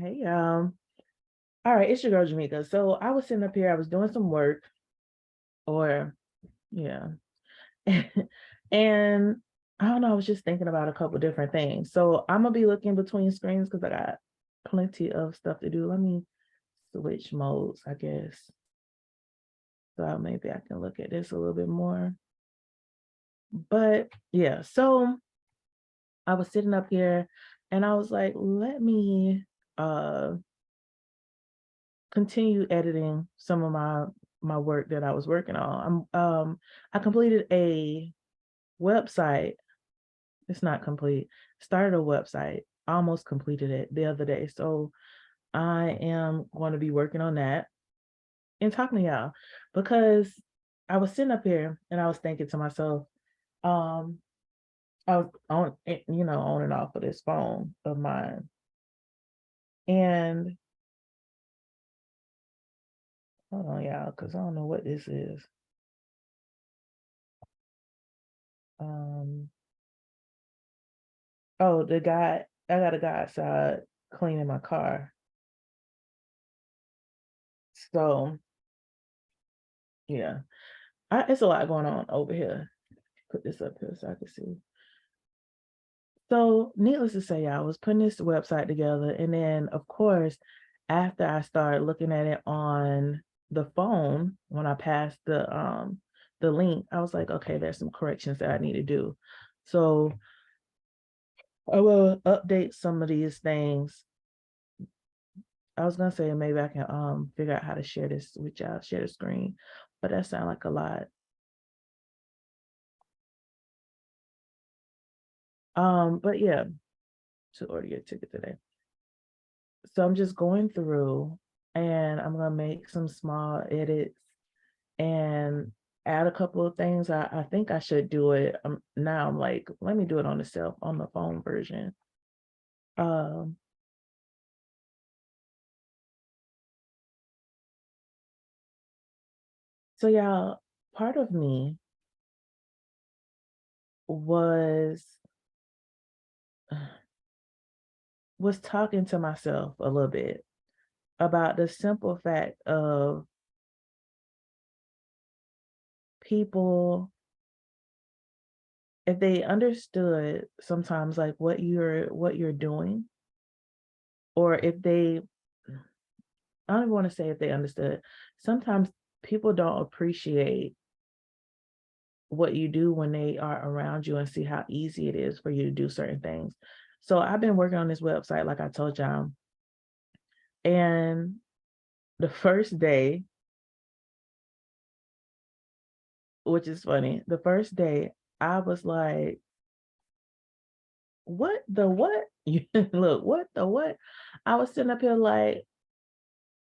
Hey, all right, it's your girl Jamaica. So I was sitting up here, I was doing some work, or yeah, and I don't know, I was just thinking about a couple different things. So I'm gonna be looking between screens because I got plenty of stuff to do. Let me switch modes, I guess. So maybe I can look at this a little bit more. But yeah, so I was sitting up here and I was like, let me uh continue editing some of my work that I was working on. I completed a website. It's not complete. Started a website. Almost completed it the other day. So I am going to be working on that and talking to y'all because I was sitting up here and I was thinking to myself, um, I was on, on and off of this phone of mine. And hold on, y'all, because I don't know what this is. Um, Oh, I got a guy outside cleaning my car. So yeah, it's a lot going on over here. Put this up here so I can see. So needless to say, I was putting this website together, and then of course, after I started looking at it on the phone, when I passed the link, I was like, okay, there's some corrections that I need to do. So I will update some of these things. I was gonna say maybe I can figure out how to share this with y'all, share the screen, but that sounds like a lot. But yeah, to order your ticket today. So I'm just going through and I'm gonna make some small edits and add a couple of things. I think I should do it. Now I'm like, let me do it on the phone version. Um, so y'all, part of me was was talking to myself a little bit about the simple fact of people, if they understood sometimes like what you're doing, or if they, I don't even want to say if they understood, sometimes people don't appreciate what you do when they are around you and see how easy it is for you to do certain things. So I've been working on this website, like I told y'all, and the first day, which is funny, the first day I was like, what the what? Look, what the what? I was sitting up here like,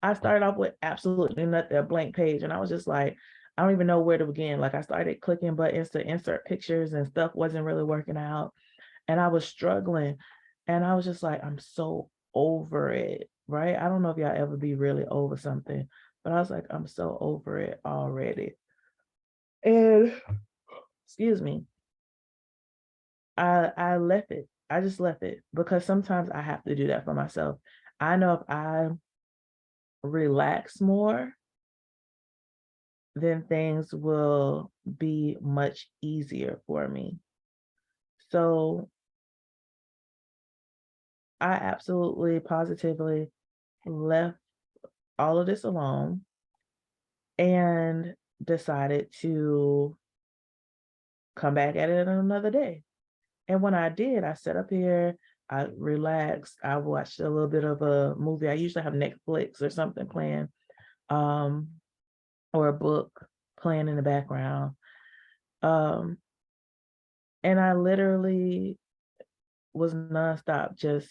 I started off with absolutely nothing, a blank page, and I was just like, I don't even know where to begin. Like I started clicking buttons to insert pictures and stuff wasn't really working out. And I was struggling. And I was just like, I'm so over it. Right. I don't know if y'all ever be really over something, but I was like, I'm so over it already. And excuse me, I left it. I just left it because sometimes I have to do that for myself. I know if I relax more, then things will be much easier for me. So I absolutely positively left all of this alone and decided to come back at it another day. And when I did, I sat up here, I relaxed, I watched a little bit of a movie. I usually have Netflix or something playing, um, or a book playing in the background. Um, and I literally was nonstop just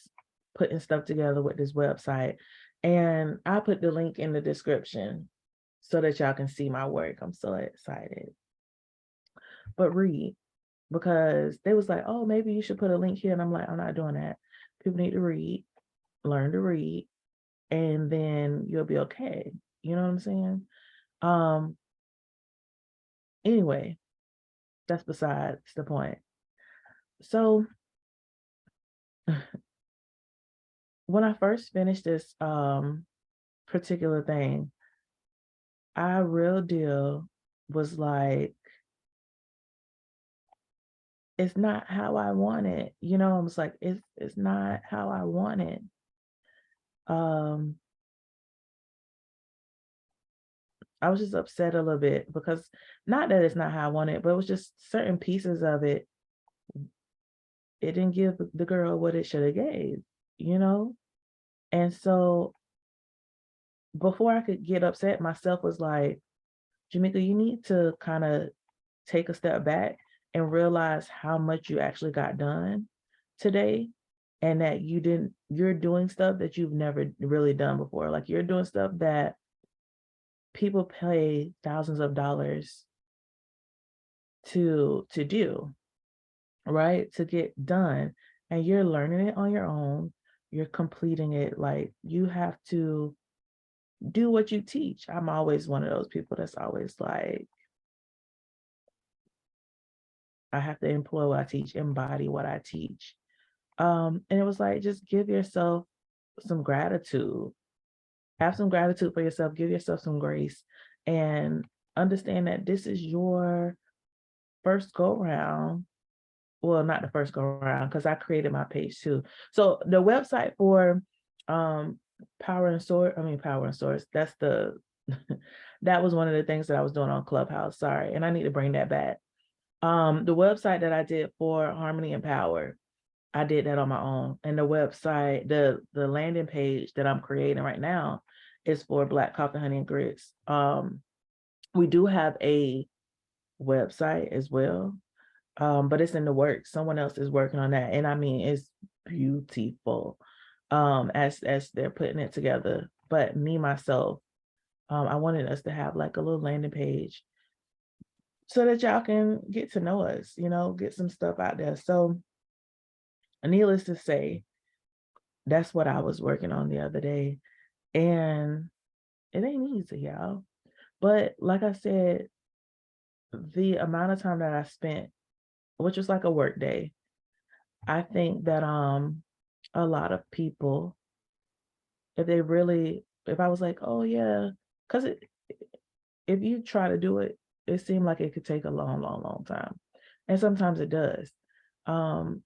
putting stuff together with this website. And I put the link in the description so that y'all can see my work. I'm so excited. But read, because they was like, oh, maybe you should put a link here. And I'm like, I'm not doing that. People need to read, learn to read, and then you'll be okay. You know what I'm saying? Um, anyway, that's besides the point. So when I first finished this particular thing, I real deal was like, it's not how I want it. You know, I was like, it's not how I want it. Um, I was just upset a little bit because not that it's not how I want it, but it was just certain pieces of it. It didn't give the girl what it should have gave, you know? And so before I could get upset, myself was like, Jamaica, you need to kind of take a step back and realize how much you actually got done today, and that you're doing stuff that you've never really done before. Like, you're doing stuff that people pay thousands of dollars to do, right? To get done. And you're learning it on your own. You're completing it. Like, you have to do what you teach. I'm always one of those people that's always like, I have to employ what I teach, embody what I teach. And it was like, just give yourself some gratitude. Have some gratitude for yourself. Give yourself some grace, and understand that this is your first go round. Well, not the first go round, because I created my page too. So the website for um Power and Source, that's the that was one of the things that I was doing on Clubhouse. Sorry. And I need to bring that back. The website that I did for Harmony and Power, I did that on my own. And the website, the landing page that I'm creating right now is for Black Coffee, Honey, and Grits. We do have a website as well, but it's in the works. Someone else is working on that, and I mean, it's beautiful, as they're putting it together. But me myself, I wanted us to have like a little landing page so that y'all can get to know us, get some stuff out there. So, needless to say, that's what I was working on the other day. And it ain't easy, y'all. But like I said, the amount of time that I spent, which was like a work day, I think that a lot of people, if I was like, oh yeah, because if you try to do it, it seemed like it could take a long, long, long time. And sometimes it does. Um,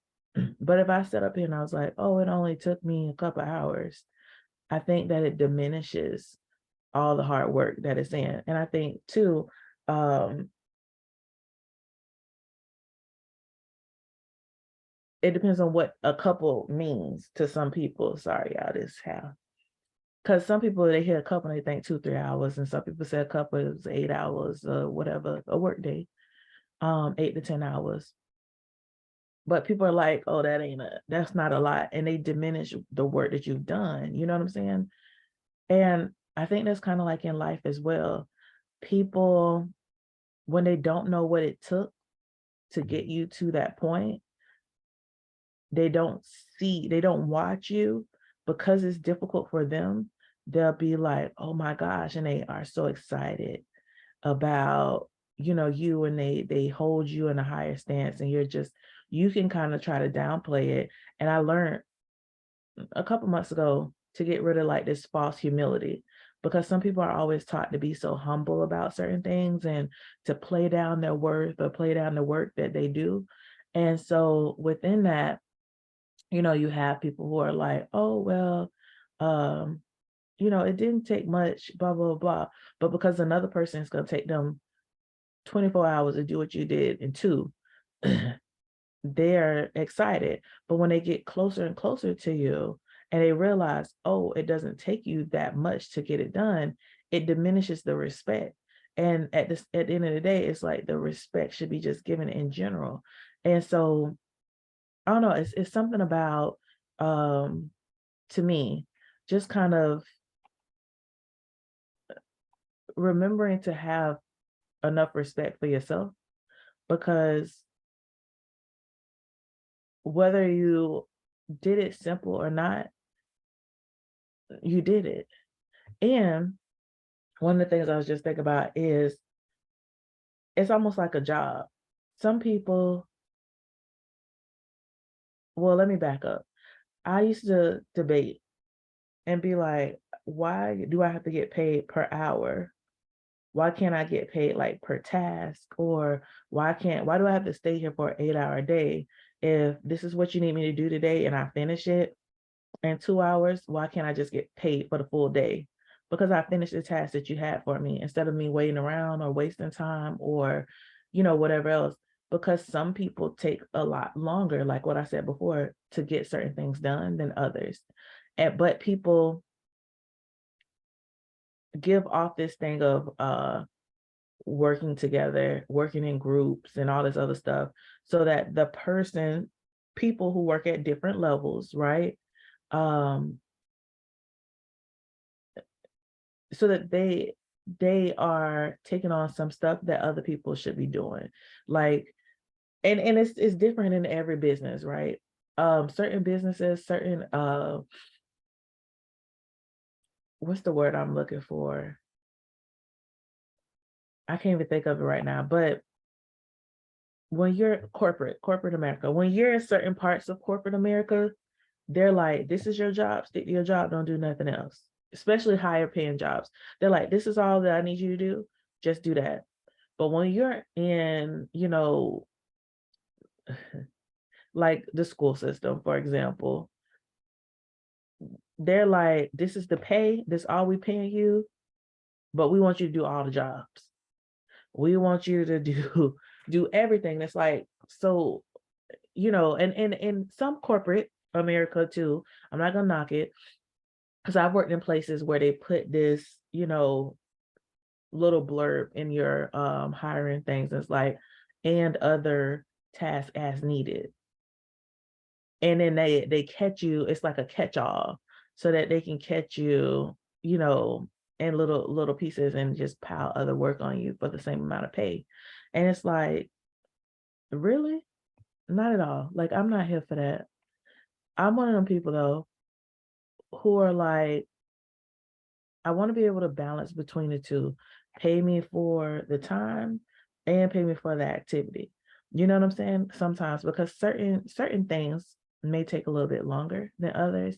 but if I set up here and I was like, oh, it only took me a couple hours, I think that it diminishes all the hard work that it's in. And I think too, it depends on what a couple means to some people. Sorry, y'all, this how. Because some people, they hear a couple and they think 2-3 hours, and some people say a couple is 8 hours, whatever, a work day, 8 to 10 hours. But people are like, oh, that's not a lot. And they diminish the work that you've done. You know what I'm saying? And I think that's kind of like in life as well. People, when they don't know what it took to get you to that point, they don't watch you because it's difficult for them. They'll be like, oh my gosh, and they are so excited about you, and they hold you in a higher stance, and you can kind of try to downplay it. And I learned a couple months ago to get rid of like this false humility, because some people are always taught to be so humble about certain things and to play down their worth or play down the work that they do. And so within that, you have people who are like, oh well, um it didn't take much, blah blah blah. But because another person is going to take them 24 hours to do what you did in two, they're excited. But when they get closer and closer to you and they realize, oh, it doesn't take you that much to get it done, it diminishes the respect. And at the end of the day, it's like the respect should be just given in general. And so I don't know, it's something about, to me, just kind of remembering to have enough respect for yourself, because whether you did it simple or not, you did it. And one of the things I was just thinking about is, it's almost like a job. Some people, well, let me back up. I used to debate and be like, why do I have to get paid per hour? Why can't I get paid like per task? Or why do I have to stay here for an 8-hour day? If this is what you need me to do today and I finish it in 2 hours, why can't I just get paid for the full day? Because I finished the task that you had for me instead of me waiting around or wasting time or, whatever else. Because some people take a lot longer, like what I said before, to get certain things done than others. But people give off this thing of working together, working in groups and all this other stuff, so that people who work at different levels, right? Um, so that they are taking on some stuff that other people should be doing. Like, and it's different in every business, right? Certain businesses, certain what's the word I'm looking for? I can't even think of it right now, but when you're corporate America, when you're in certain parts of corporate America, they're like, this is your job, stick to your job, don't do nothing else. Especially higher paying jobs. They're like, this is all that I need you to do, just do that. But when you're in, like the school system, for example, they're like, this is the pay, this all we paying you, but we want you to do all the jobs. We want you to do everything. That's like, so, and in some corporate America too, I'm not gonna knock it, because I've worked in places where they put this, little blurb in your hiring things. It's like, and other tasks as needed. And then they catch you, it's like a catch-all, so that they can catch you, in little pieces and just pile other work on you for the same amount of pay. And it's like, really? Not at all. Like, I'm not here for that. I'm one of them people though who are like, I want to be able to balance between the two. Pay me for the time and pay me for the activity. You know what I'm saying? Sometimes, because certain things may take a little bit longer than others,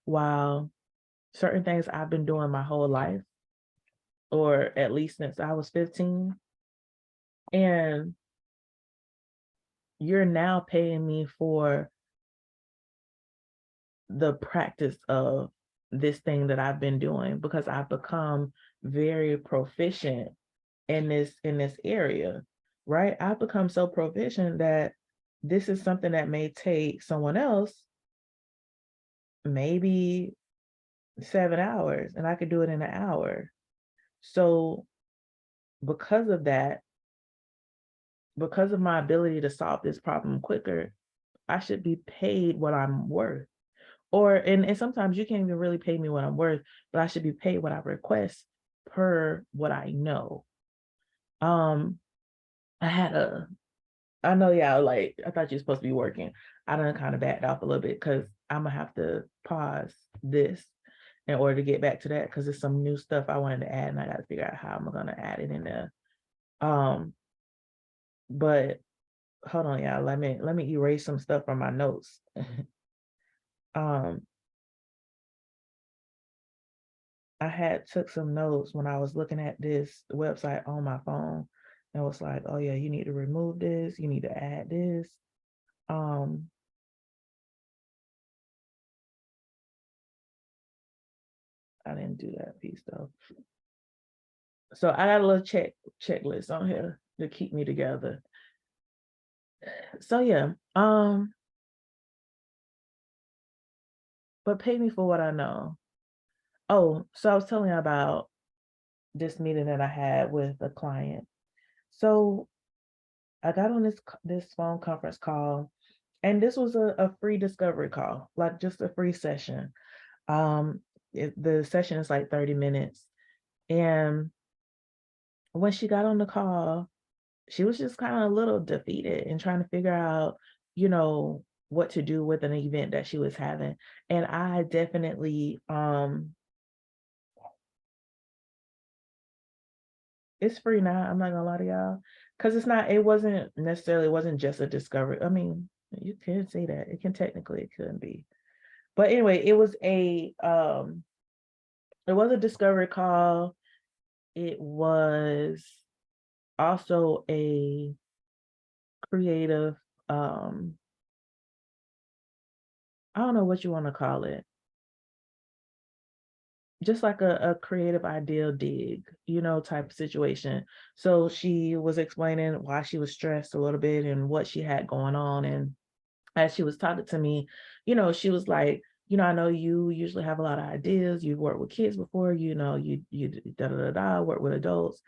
while certain things I've been doing my whole life, or at least since I was 15. And you're now paying me for the practice of this thing that I've been doing, because I've become very proficient in this area, right? I've become so proficient that this is something that may take someone else maybe 7 hours, and I could do it in an hour. So because of that, because of my ability to solve this problem quicker, I should be paid what I'm worth. And sometimes you can't even really pay me what I'm worth, but I should be paid what I request per what I know. Um, I know y'all like, I thought you were supposed to be working. I done kind of backed off a little bit because I'm gonna have to pause this in order to get back to that, because there's some new stuff I wanted to add and I got to figure out how I'm gonna add it in there. Um, but hold on, y'all. Let me erase some stuff from my notes. um, I had took some notes when I was looking at this website on my phone, and was like, oh yeah, you need to remove this, you need to add this. Um, I didn't do that piece though. So I got a little checklist on here to keep me together. So yeah, but pay me for what I know. Oh, so I was telling you about this meeting that I had with a client. So I got on this phone conference call, and this was a free discovery call, like just a free session. The session is like 30 minutes. And when she got on the call, she was just kind of a little defeated and trying to figure out, what to do with an event that she was having. And I definitely, it's free now. I'm not gonna lie to y'all. Cause it wasn't just a discovery. I mean, you could say that. It couldn't be. But anyway, it was a discovery call. It was also a creative, I don't know what you want to call it, just like a creative ideal dig, type of situation. So she was explaining why she was stressed a little bit and what she had going on. And as she was talking to me, she was like, I know you usually have a lot of ideas. You've worked with kids before, you da da da da, work with adults,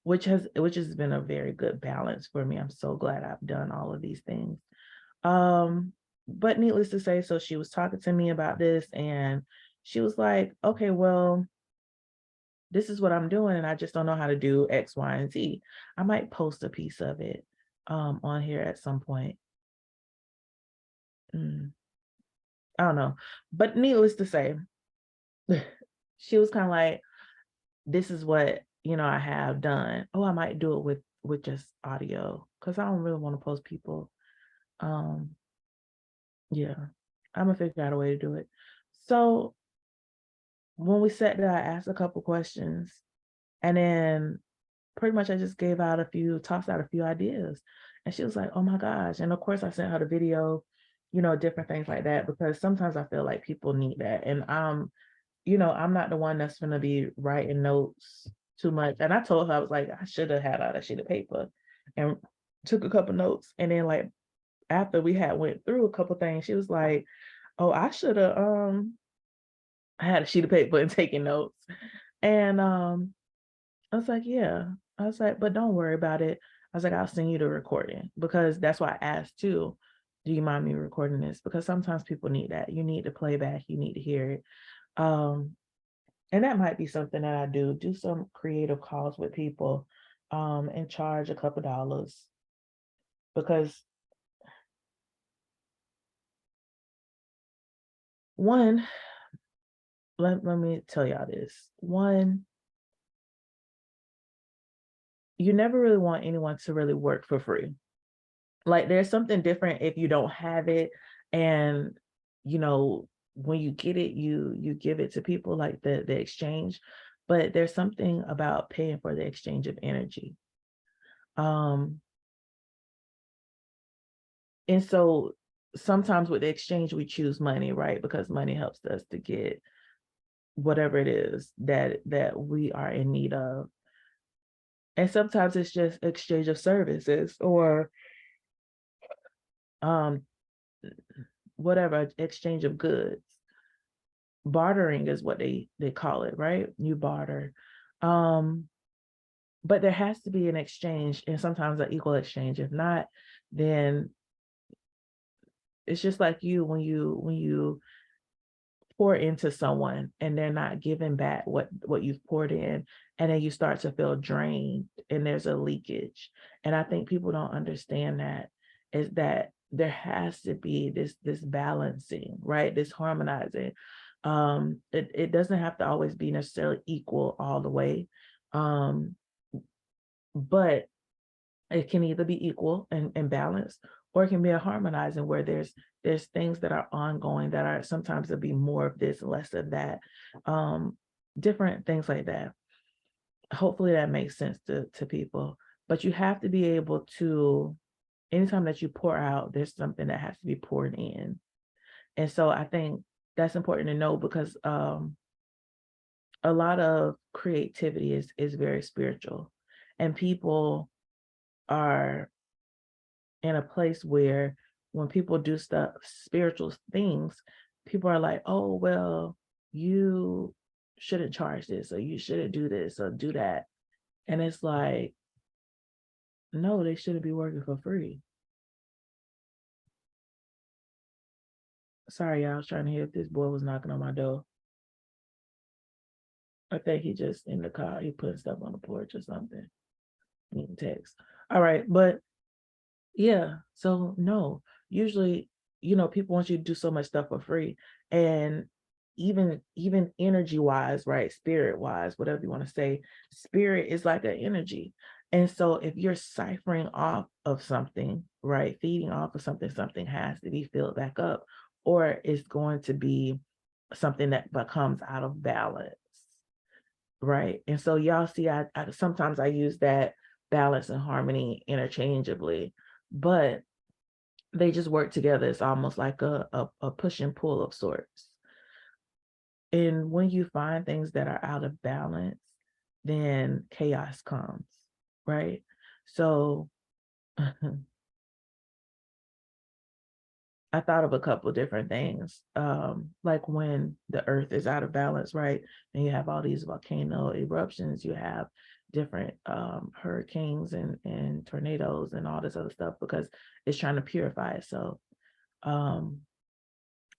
which has been a very good balance for me. I'm so glad I've done all of these things. But needless to say, so she was talking to me about this, and she was like, okay, well, this is what I'm doing, and I just don't know how to do X, Y, and Z. I might post a piece of it on here at some point. Mm, I don't know. But needless to say, she was kind of like, this is what, I have done. Oh, I might do it with just audio because I don't really want to post people. Um, yeah, I'm gonna figure out a way to do it. So when we sat there, I asked a couple questions, and then pretty much I just tossed out a few ideas. And she was like, oh my gosh. And of course I sent her the video, different things like that, because sometimes I feel like people need that. And I'm not the one that's gonna be writing notes too much. And I told her, I was like, I should have had out a sheet of paper and took a couple notes. And then like after we had went through a couple things, she was like, oh, I should have I had a sheet of paper and taking notes. And I was like, yeah. I was like, but don't worry about it. I was like, I'll send you the recording, because that's why I asked too. Do you mind me recording this? Because sometimes people need that. You need to play back. You need to hear it. Um, and that might be something that I do some creative calls with people, and charge a couple dollars, because one, let me tell y'all this. One, you never really want anyone to really work for free. Like there's something different if you don't have it, and you know when you get it, you give it to people, like the exchange. But there's something about paying for the exchange of energy. Um and so sometimes with the exchange we choose money, right? Because money helps us to get whatever it is that we are in need of. And sometimes it's just exchange of services, or um whatever, exchange of goods. Bartering is what they call it, right? You barter. Um, but there has to be an exchange, and sometimes an equal exchange. If not, then it's just like when you pour into someone and they're not giving back what you've poured in, and then you start to feel drained and there's a leakage. And I think people don't understand that, is that there has to be this balancing, right? This harmonizing. It doesn't have to always be necessarily equal all the way. Um, but it can either be equal and balanced, or it can be a harmonizing where there's things that are ongoing that are sometimes there'll be more of this, less of that, um, different things like that. Hopefully that makes sense to people. But you have to be able to, anytime that you pour out, there's something that has to be poured in. And so I think that's important to know, because a lot of creativity is very spiritual, and people are in a place where when people do stuff, spiritual things, people are like, oh, well, you shouldn't charge this, or you shouldn't do this or do that. And it's like, no, they shouldn't be working for free. Sorry, y'all, I was trying to hear if this boy was knocking on my door. I think he just in the car, he put stuff on the porch or something. He can text. All right, but yeah, so no, usually, people want you to do so much stuff for free. And even energy wise, right? Spirit wise, whatever you want to say, spirit is like an energy. And so if you're ciphering off of something, right, feeding off of something, something has to be filled back up, or it's going to be something that becomes out of balance, right? And so y'all see, I sometimes I use that balance and harmony interchangeably, but they just work together. It's almost like a push and pull of sorts. And when you find things that are out of balance, then chaos comes, right? So I thought of a couple of different things, like when the earth is out of balance, right? And you have all these volcano eruptions, you have different hurricanes and tornadoes and all this other stuff because it's trying to purify itself.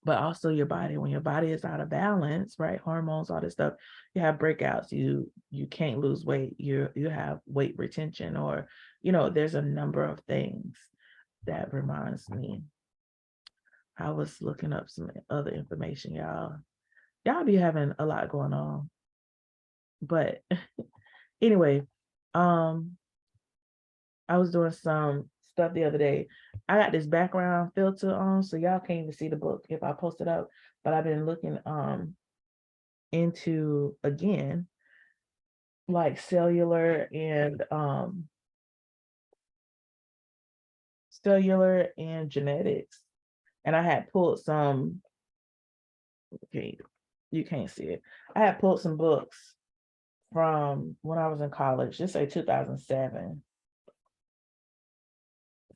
But also your body, when your body is out of balance, right? Hormones, all this stuff, you have breakouts, you can't lose weight, you have weight retention, or there's a number of things. That reminds me. I was looking up some other information, y'all. Y'all be having a lot going on. But anyway, I was doing some stuff the other day. I got this background filter on, so y'all can't even see the book if I post it up. But I've been looking into, again, like cellular and genetics. And I had pulled some, okay, you can't see it. I had pulled some books from when I was in college, just say 2007.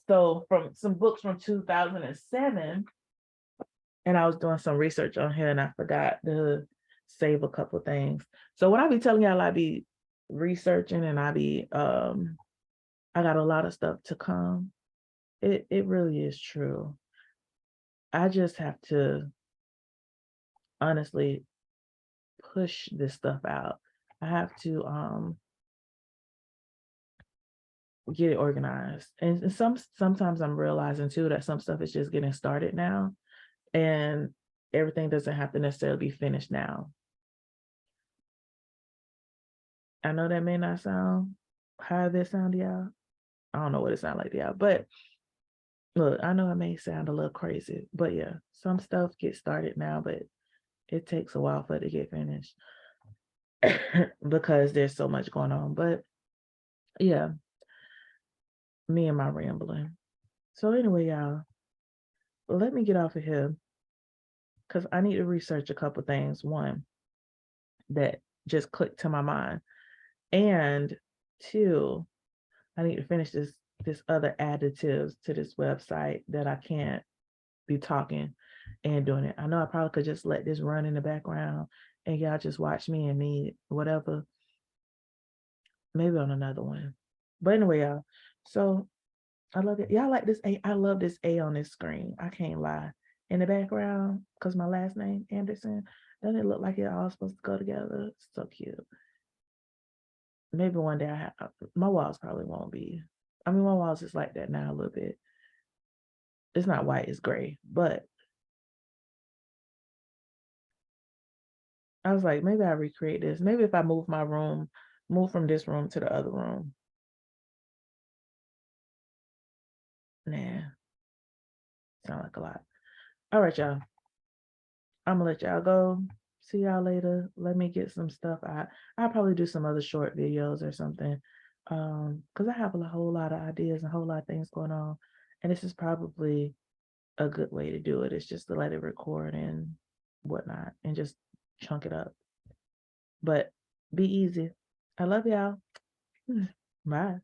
So from some books from 2007, and I was doing some research on here and I forgot to save a couple things. So when I be telling y'all I be researching and I got a lot of stuff to come, it really is true. I just have to honestly push this stuff out. I have to get it organized. And sometimes I'm realizing too that some stuff is just getting started now, and everything doesn't have to necessarily be finished now. I know that may not sound how this sound to y'all. I don't know what it sounds like to y'all, but look, I know it may sound a little crazy, but yeah, some stuff gets started now, but it takes a while for it to get finished because there's so much going on. But yeah, me and my rambling. So anyway, y'all, let me get off of here because I need to research a couple things. One, that just clicked to my mind, and two, I need to finish this other additives to this website that I can't be talking and doing it. I know I probably could just let this run in the background and y'all just watch me and me, whatever, maybe on another one. But anyway, y'all, so I love it. Y'all like this A? I love this A on this screen. I can't lie. In the background, because my last name, Anderson, doesn't it look like it all supposed to go together? It's so cute. Maybe one day my walls probably won't be. I mean, my walls is like that now a little bit. It's not white, it's gray. But I was like, maybe I recreate this. Maybe if I move my room, move from this room to the other room. Nah, sound like a lot. All right, y'all. I'm gonna let y'all go. See y'all later. Let me get some stuff out. I'll probably do some other short videos or something. Because I have a whole lot of ideas and a whole lot of things going on. And this is probably a good way to do it. It's just to let it record and whatnot and just chunk it up. But be easy. I love y'all. Bye.